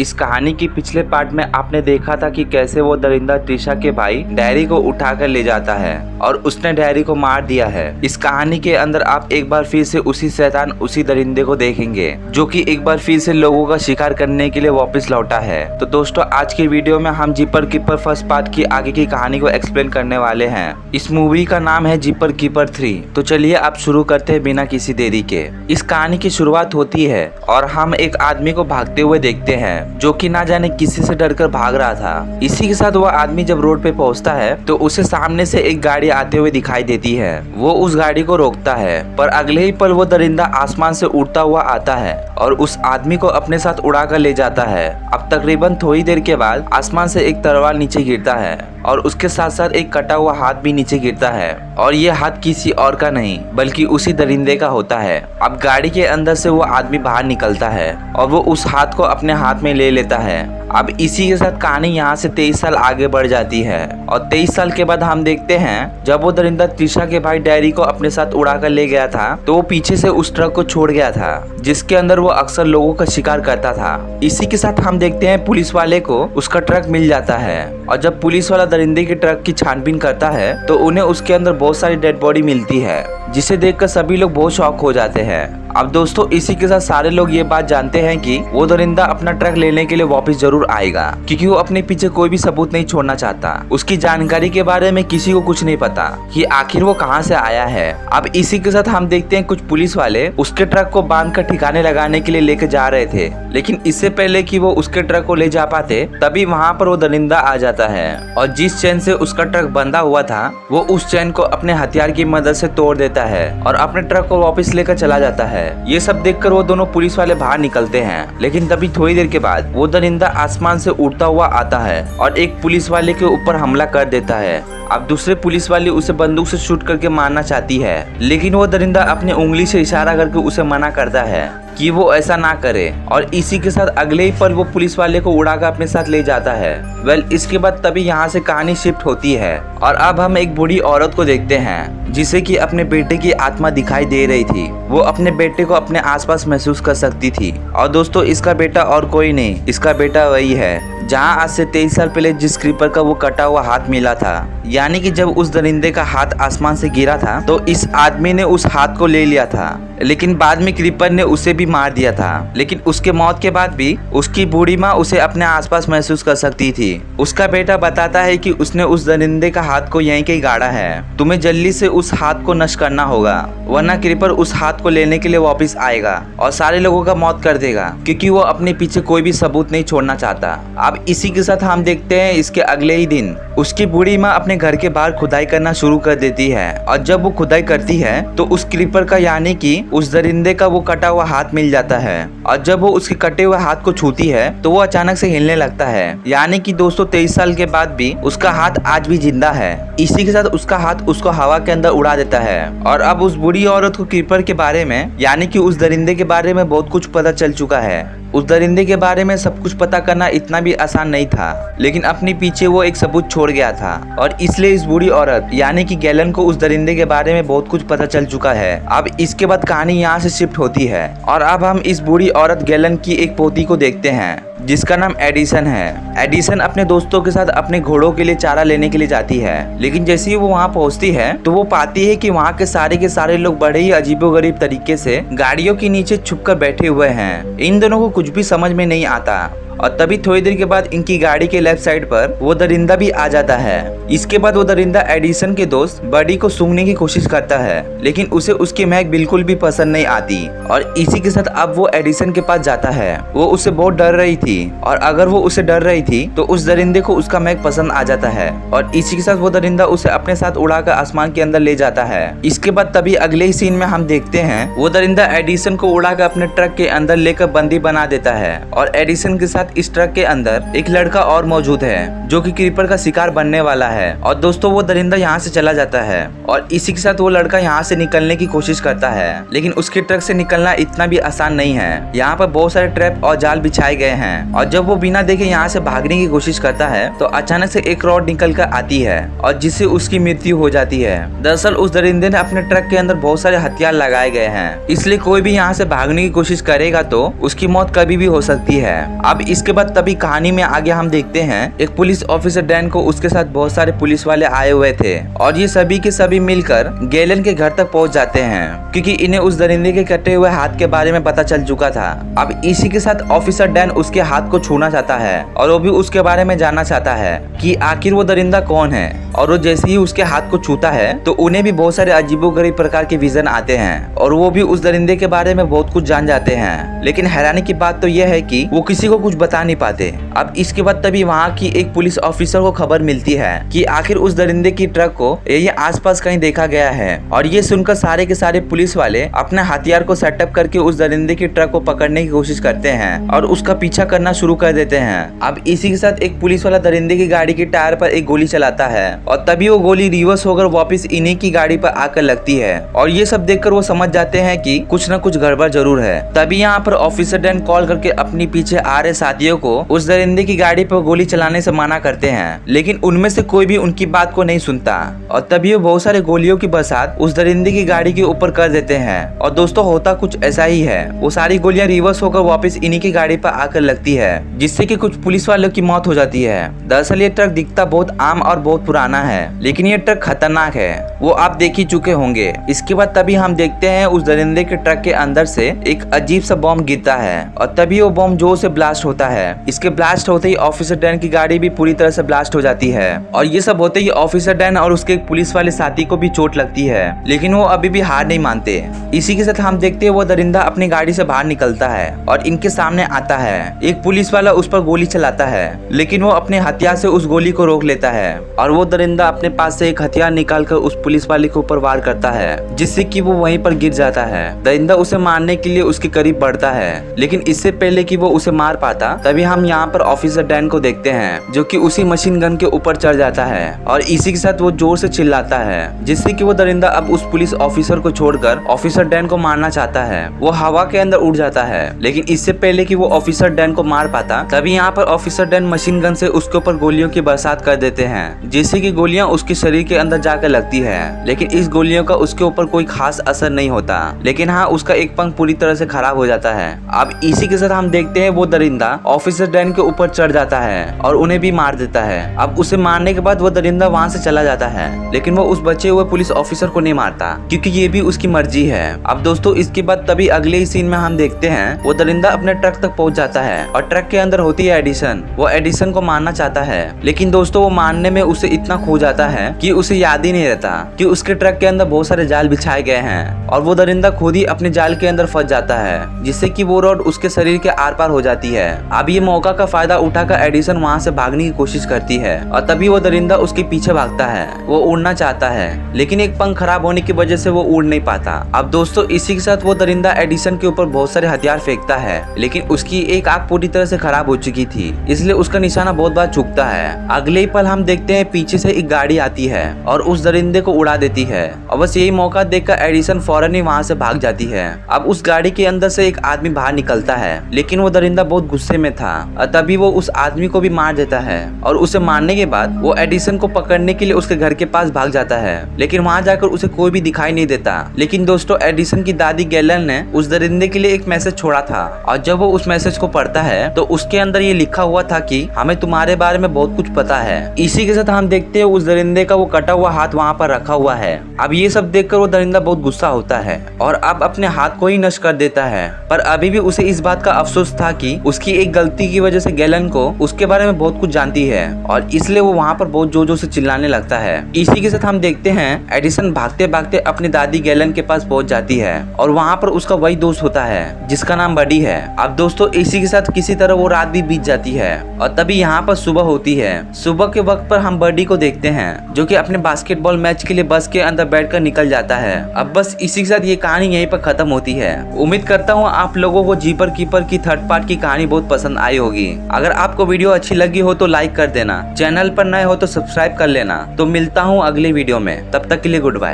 इस कहानी की पिछले पार्ट में आपने देखा था कि कैसे वो दरिंदा त्रिशा के भाई डैरी को उठाकर ले जाता है और उसने डैरी को मार दिया है। इस कहानी के अंदर आप एक बार फिर से उसी शैतान उसी दरिंदे को देखेंगे जो कि एक बार फिर से लोगों का शिकार करने के लिए वापस लौटा है। तो दोस्तों आज की वीडियो में हम जिपर कीपर फर्स्ट पार्ट की आगे की कहानी को एक्सप्लेन करने वाले हैं। इस मूवी का नाम है जिपर कीपर 3। तो चलिए आप शुरू करते हैं बिना किसी देरी के। इस कहानी की शुरुआत होती है और हम एक आदमी को भागते हुए देखते हैं जो कि ना जाने किसी से डरकर भाग रहा था। इसी के साथ वह आदमी जब रोड पे पहुंचता है तो उसे सामने से एक गाड़ी आते हुए दिखाई देती है। वो उस गाड़ी को रोकता है पर अगले ही पल वो दरिंदा आसमान से उड़ता हुआ आता है और उस आदमी को अपने साथ उड़ा कर ले जाता है। अब तकरीबन थोड़ी देर के बाद आसमान से एक तलवार नीचे गिरता है और उसके साथ साथ एक कटा हुआ हाथ भी नीचे गिरता है और ये हाथ किसी और का नहीं बल्कि उसी दरिंदे का होता है। अब गाड़ी के अंदर से वो आदमी बाहर निकलता है और वो उस हाथ को अपने हाथ में ले लेता है। अब इसी के साथ कहानी यहाँ से 23 साल आगे बढ़ जाती है और 23 साल के बाद हम देखते हैं जब वो दरिंदा त्रिशा के भाई डैरी को अपने साथ उड़ा कर ले गया था तो वो पीछे से उस ट्रक को छोड़ गया था जिसके अंदर वो अक्सर लोगों का शिकार करता था। इसी के साथ हम देखते हैं पुलिस वाले को उसका ट्रक मिल जाता है और जब पुलिस वाला दरिंदे के ट्रक की छानबीन करता है तो उन्हें उसके अंदर बहुत सारी डेड बॉडी मिलती है जिसे देखकर सभी लोग बहुत शॉक हो जाते हैं। अब दोस्तों इसी के साथ सारे लोग ये बात जानते हैं कि वो दरिंदा अपना ट्रक लेने के लिए वापस जरूर आएगा क्योंकि वो अपने पीछे कोई भी सबूत नहीं छोड़ना चाहता। उसकी जानकारी के बारे में किसी को कुछ नहीं पता कि आखिर वो कहां से आया है। अब इसी के साथ हम देखते हैं कुछ पुलिस वाले उसके ट्रक को बांध कर ठिकाने लगाने के लिए लेके जा रहे थे, लेकिन इससे पहले कि वो उसके ट्रक को ले जा पाते तभी वहाँ पर वो दरिंदा आ जाता है और जिस चैन से उसका ट्रक बंधा हुआ था वो उस चैन को अपने हथियार की मदद से तोड़ देता है और अपने ट्रक को वापस लेकर चला जाता है। ये सब देखकर वो दोनों पुलिस वाले बाहर निकलते हैं, लेकिन तभी थोड़ी देर के बाद वो दरिंदा आसमान से उड़ता हुआ आता है और एक पुलिस वाले के ऊपर हमला कर देता है। अब दूसरे पुलिस वाले उसे बंदूक से शूट करके मारना चाहती है, लेकिन वो दरिंदा अपनी उंगली से इशारा करके उसे मना करता है कि वो ऐसा ना करे और इसी के साथ अगले ही पल वो पुलिस वाले को उड़ाकर अपने साथ ले जाता है। इसके बाद तभी यहाँ से कहानी शिफ्ट होती है और अब हम एक बूढ़ी औरत को देखते हैं जिसे कि अपने बेटे की आत्मा दिखाई दे रही थी। वो अपने बेटे को अपने आसपास महसूस कर सकती थी और दोस्तों इसका बेटा और कोई नहीं, इसका बेटा वही है जहाँ आज से 23 साल पहले जिस क्रीपर का वो कटा हुआ हाथ मिला था। यानी कि जब उस दरिंदे का हाथ आसमान से गिरा था तो इस आदमी ने उस हाथ को ले लिया था, लेकिन बाद में क्रीपर ने उसे भी मार दिया था। लेकिन उसके मौत के बाद भी उसकी बूढ़ी माँ उसे अपने आसपास महसूस कर सकती थी। उसका बेटा बताता है कि उसने उस दरिंदे का हाथ को यहीं कहीं गाड़ा है, तुम्हें जल्दी से उस हाथ को नष्ट करना होगा वरना क्रीपर उस हाथ को लेने के लिए वापस आएगा और सारे लोगों का मौत कर देगा क्योंकि वो अपने पीछे कोई भी सबूत नहीं छोड़ना चाहता। अब इसी के साथ हम देखते हैं इसके अगले ही दिन उसकी बूढ़ी माँ अपने घर के बाहर खुदाई करना शुरू कर देती है और जब वो खुदाई करती है तो उस क्रीपर का यानी कि उस दरिंदे का वो कटा हुआ हाथ मिल जाता है और जब वो उसके कटे हुए हाथ को छूती है तो वो अचानक से हिलने लगता है। यानी कि दोस्तों 23 साल के बाद भी उसका हाथ आज भी जिंदा है। इसी के साथ उसका हाथ उसको हवा के अंदर उड़ा देता है और अब उस बूढ़ी औरत को क्रीपर के बारे में यानी कि उस दरिंदे के बारे में बहुत कुछ पता चल चुका है। उस दरिंदे के बारे में सब कुछ पता करना इतना भी आसान नहीं था, लेकिन अपने पीछे वो एक सबूत छोड़ गया था और इसलिए इस बूढ़ी औरत यानी कि गैलन को उस दरिंदे के बारे में बहुत कुछ पता चल चुका है। अब इसके बाद कहानी यहाँ से शिफ्ट होती है और अब हम इस बूढ़ी औरत गैलन की एक पोती को देखते हैं जिसका नाम एडिसन है। एडिसन अपने दोस्तों के साथ अपने घोड़ों के लिए चारा लेने के लिए जाती है, लेकिन जैसे ही वो वहाँ पहुँचती है तो वो पाती है कि वहाँ के सारे लोग बड़े ही अजीबोगरीब तरीके से गाड़ियों के नीचे छुपकर बैठे हुए हैं। इन दोनों को कुछ भी समझ में नहीं आता और तभी थोड़ी देर के बाद इनकी गाड़ी के लेफ्ट साइड पर वो दरिंदा भी आ जाता है। इसके बाद वो दरिंदा एडिसन के दोस्त बडी को सूंघने की कोशिश करता है, लेकिन उसे उसकी महक बिल्कुल भी पसंद नहीं आती और इसी के साथ अब वो एडिसन के पास जाता है। वो उससे बहुत डर रही थी और अगर वो उसे डर रही थी तो उस दरिंदे को उसका महक पसंद आ जाता है और इसी के साथ वो दरिंदा उसे अपने साथ उड़ाकर आसमान के अंदर ले जाता है। इसके बाद तभी अगले ही सीन में हम देखते हैं वो दरिंदा एडिसन को उड़ाकर अपने ट्रक के अंदर लेकर बंदी बना देता है और एडिसन के साथ इस ट्रक के अंदर एक लड़का और मौजूद है जो कि क्रीपर का शिकार बनने वाला है और दोस्तों वो दरिंदा यहाँ से चला जाता है और इसी के साथ वो लड़का यहाँ से निकलने की कोशिश करता है, लेकिन उसके ट्रक से निकलना इतना भी आसान नहीं है। यहाँ पर बहुत सारे ट्रैप और जाल बिछाए गए हैं और जब वो बिना देखे यहाँ से भागने की कोशिश करता है तो अचानक से एक रॉड निकल कर आती है और जिससे उसकी मृत्यु हो जाती है। दरअसल उस दरिंदे ने अपने ट्रक के अंदर बहुत सारे हथियार लगाए गए हैं, इसलिए कोई भी यहाँ से भागने की कोशिश करेगा तो उसकी मौत कभी भी हो सकती है। अब इसके बाद तभी कहानी में आगे हम देखते हैं एक पुलिस ऑफिसर डैन को उसके साथ बहुत सारे पुलिस वाले आए हुए थे और ये सभी के सभी मिलकर गैलन के घर तक पहुंच जाते हैं क्योंकि इन्हें उस दरिंदे के कटे हुए हाथ के बारे में पता चल चुका था। अब इसी के साथ ऑफिसर डैन उसके हाथ को छूना चाहता है और वो भी उसके बारे में जानना चाहता है कि आखिर वो दरिंदा कौन है। और वो जैसे ही उसके हाथ को छूता है तो उन्हें भी बहुत सारे अजीबोगरीब प्रकार के विजन आते हैं और वो भी उस दरिंदे के बारे में बहुत कुछ जान जाते हैं। लेकिन हैरानी की बात तो यह है कि वो किसी को कुछ बता नहीं पाते। अब इसके बाद तभी वहाँ की एक पुलिस ऑफिसर को खबर मिलती है कि आखिर उस दरिंदे की ट्रक को ये आसपास कहीं देखा गया है और ये सुनकर सारे के सारे पुलिस वाले अपने हथियार को सेटअप करके उस दरिंदे की ट्रक को पकड़ने की कोशिश करते हैं और उसका पीछा करना शुरू कर देते हैं। अब इसी के साथ एक पुलिस वाला दरिंदे की गाड़ी के टायर पर एक गोली चलाता है और तभी वो गोली रिवर्स होकर वापस इन्हीं की गाड़ी पर आकर लगती है और ये सब देखकर वो समझ जाते हैं कि कुछ न कुछ गड़बड़ जरूर है। तभी यहाँ पर ऑफिसर डैन कॉल करके अपनी पीछे आ रहे साथियों को उस दरिंदे की गाड़ी पर गोली चलाने से मना करते हैं, लेकिन उनमें से कोई भी उनकी बात को नहीं सुनता और तभी वो बहुत सारे गोलियों की बरसात उस दरिंदे की गाड़ी के ऊपर कर देते हैं। और दोस्तों होता कुछ ऐसा ही है, वो सारी गोलियां रिवर्स होकर वापस इन्हीं की गाड़ी पर आकर लगती है जिससे कि कुछ पुलिस वालों की मौत हो जाती है। दरअसल ये ट्रक दिखता बहुत आम और बहुत पुराना है लेकिन ये ट्रक खतरनाक है, वो आप देख ही चुके होंगे। इसके बाद तभी हम देखते हैं उस दरिंदे के ट्रक के अंदर से एक अजीब सा बॉम्ब गिरता है और तभी वो बॉम्ब जोर से ब्लास्ट होता है। इसके ब्लास्ट होते ही ऑफिसर डैन की गाड़ी भी पूरी तरह से ब्लास्ट हो जाती है और ये सब होते ही ऑफिसर डैन और उसके एक पुलिस वाले साथी को भी चोट लगती है, लेकिन वो अभी भी हार नहीं मानते। इसी के साथ हम देखते हैं वो दरिंदा अपनी गाड़ी से बाहर निकलता है और इनके सामने आता है। एक पुलिस वाला उस पर गोली चलाता है लेकिन वो अपने हथियार से उस गोली को रोक लेता है और वो दरिंदा अपने पास से एक हथियार निकालकर उस पुलिस वाले के ऊपर वार करता है जिससे कि वो वहीं पर गिर जाता है। दरिंदा उसे मारने के लिए उसके करीब बढ़ता है लेकिन इससे पहले कि वो उसे मार पाता तभी हम यहाँ पर ऑफिसर डैन को देखते हैं जो कि उसी मशीन गन के ऊपर चढ़ जाता है और इसी के साथ वो जोर से चिल्लाता है जिससे कि वो दरिंदा अब उस पुलिस ऑफिसर को छोड़कर ऑफिसर डैन को मारना चाहता है। वो हवा के अंदर उड़ जाता है लेकिन इससे पहले कि वो ऑफिसर डैन को मार पाता तभी यहाँ पर ऑफिसर डैन मशीन गन से उसके ऊपर गोलियों की बरसात कर देते हैं जिससे कि गोलियां उसके शरीर के अंदर जाकर लगती है। लेकिन इस गोलियों का उसके ऊपर कोई खास असर नहीं होता, लेकिन हाँ उसका एक पंख पूरी तरह से खराब हो जाता है। अब इसी के साथ हम देखते हैं वो दरिंदा ऑफिसर डैन के ऊपर चढ़ जाता है और उन्हें भी मार देता है। अब उसे मारने के बाद वो दरिंदा वहाँ से चला जाता है लेकिन वो उस बचे हुए पुलिस ऑफिसर को नहीं मारता क्योंकि ये भी उसकी मर्जी है। अब दोस्तों इसके बाद तभी अगले ही सीन में हम देखते हैं वो दरिंदा अपने ट्रक तक पहुंच जाता है और ट्रक के अंदर होती है एडिसन। वो एडिसन को मारना चाहता है लेकिन दोस्तों वो मारने में उसे इतना खो जाता है कि उसे याद ही नहीं रहता कि उसके ट्रक के अंदर बहुत सारे जाल बिछाए गए हैं और वो दरिंदा खुद ही अपने जाल के अंदर फंस जाता है जिससे कि वो रॉड उसके शरीर के आर पार हो जाती है। अब ये मौका का फायदा उठाकर एडिसन वहाँ से भागने की कोशिश करती है और तभी वो दरिंदा उसके पीछे भागता है। वो उड़ना चाहता है लेकिन एक पंख खराब होने की वजह से वो उड़ नहीं पाता। अब दोस्तों इसी के साथ वो दरिंदा एडिसन के ऊपर बहुत सारे हथियार फेंकता है लेकिन उसकी एक आंख पूरी तरह से खराब हो चुकी थी इसलिए उसका निशाना बहुत बार चूकता है। अगले ही पल हम देखते हैं पीछे से एक गाड़ी आती है और उस दरिंदे को उड़ा देती है और बस यही मौका देखकर एडिसन फौरन ही वहाँ से भाग जाती है। अब उस गाड़ी के अंदर से एक आदमी बाहर निकलता है लेकिन वो दरिंदा बहुत गुस्से में था और तभी वो उस आदमी को भी मार देता है और उसे मारने के बाद वो एडिसन को पकड़ने के लिए उसके घर के पास भाग जाता है लेकिन वहाँ जाकर उसे कोई भी दिखाई नहीं देता। लेकिन दोस्तों एडिसन की दादी गैलन ने उस दरिंदे के लिए एक मैसेज छोड़ा था और जब वो उस मैसेज को पढ़ता है तो उसके अंदर ये लिखा हुआ था कि हमें तुम्हारे बारे में बहुत कुछ पता है। इसी के साथ हम देखते हैं उस दरिंदे का वो कटा हुआ हाथ वहाँ पर रखा हुआ है। अब ये सब देखकर वो दरिंदा बहुत गुस्सा होता है और अब अपने हाथ को ही नष्ट कर देता है, पर अभी भी उसे इस बात का अफसोस था कि उसकी एक गलती की वजह से गैलन को उसके बारे में बहुत कुछ जानती है और इसलिए वो वहाँ पर बहुत जोर जोर से चिल्लाने लगता है। इसी के साथ हम देखते हैं एडिसन भागते भागते अपनी दादी गैलन के पास पहुंच जाती है और वहाँ पर उसका वही दोस्त होता है जिसका नाम बडी है। अब दोस्तों इसी के साथ किसी तरह वो रात भी बीत जाती है और तभी यहाँ पर सुबह होती है। सुबह के वक्त पर हम बडी को देखते हैं जो कि अपने बास्केटबॉल मैच के लिए बस के अंदर बैठकर निकल जाता है। अब बस इसी के साथ ये कहानी यहीं पर खत्म होती है। उम्मीद करता हूँ आप लोगों को जीपर कीपर की थर्ड पार्ट की कहानी बहुत पसंद आई होगी। अगर आपको वीडियो अच्छी लगी हो तो लाइक कर देना, चैनल पर नए हो तो सब्सक्राइब कर लेना। तो मिलता हूँ अगले वीडियो में, तब तक के लिए गुड बाय।